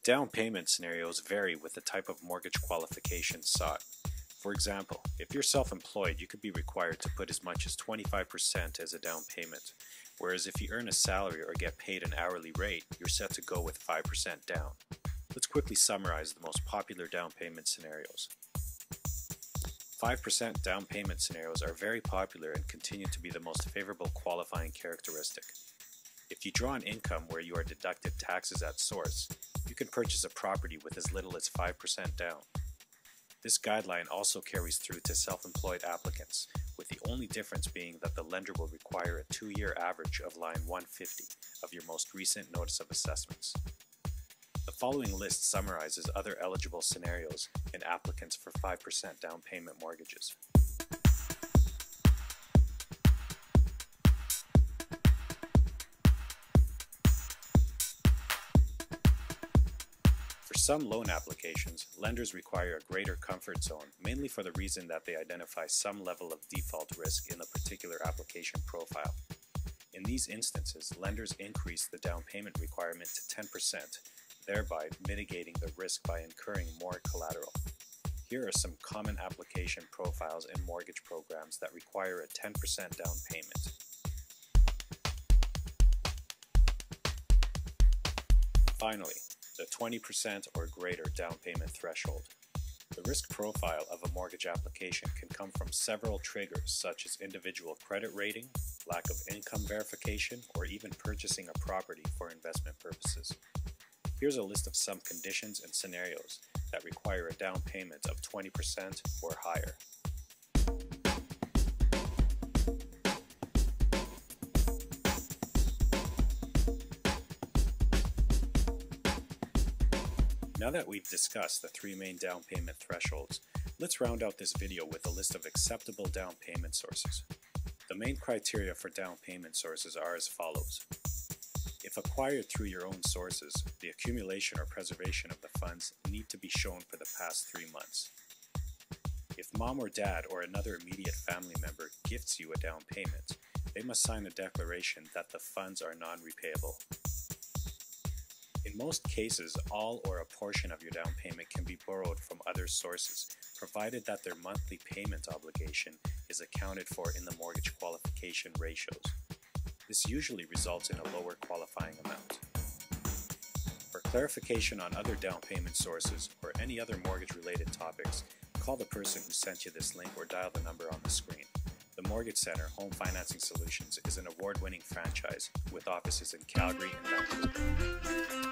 Down payment scenarios vary with the type of mortgage qualification sought. For example, if you're self-employed, you could be required to put as much as 25% as a down payment, whereas if you earn a salary or get paid an hourly rate, you're set to go with 5% down. Let's quickly summarize the most popular down payment scenarios. 5% down payment scenarios are very popular and continue to be the most favorable qualifying characteristic. If you draw an income where you are deducted taxes at source, you can purchase a property with as little as 5% down. This guideline also carries through to self-employed applicants, with the only difference being that the lender will require a 2-year average of line 150 of your most recent notice of assessments. The following list summarizes other eligible scenarios and applicants for 5% down payment mortgages. For some loan applications, lenders require a greater comfort zone, mainly for the reason that they identify some level of default risk in the particular application profile. In these instances, lenders increase the down payment requirement to 10%, thereby mitigating the risk by incurring more collateral. Here are some common application profiles in mortgage programs that require a 10% down payment. Finally, the 20% or greater down payment threshold. The risk profile of a mortgage application can come from several triggers such as individual credit rating, lack of income verification, or even purchasing a property for investment purposes. Here's a list of some conditions and scenarios that require a down payment of 20% or higher. Now that we've discussed the 3 main down payment thresholds, let's round out this video with a list of acceptable down payment sources. The main criteria for down payment sources are as follows. If acquired through your own sources, the accumulation or preservation of the funds need to be shown for the past 3 months. If mom or dad or another immediate family member gifts you a down payment, they must sign a declaration that the funds are non-repayable. In most cases, all or a portion of your down payment can be borrowed from other sources, provided that their monthly payment obligation is accounted for in the mortgage qualification ratios. This usually results in a lower qualifying amount. For clarification on other down payment sources or any other mortgage-related topics, call the person who sent you this link or dial the number on the screen. The Mortgage Center Home Financing Solutions is an award-winning franchise with offices in Calgary and Vancouver.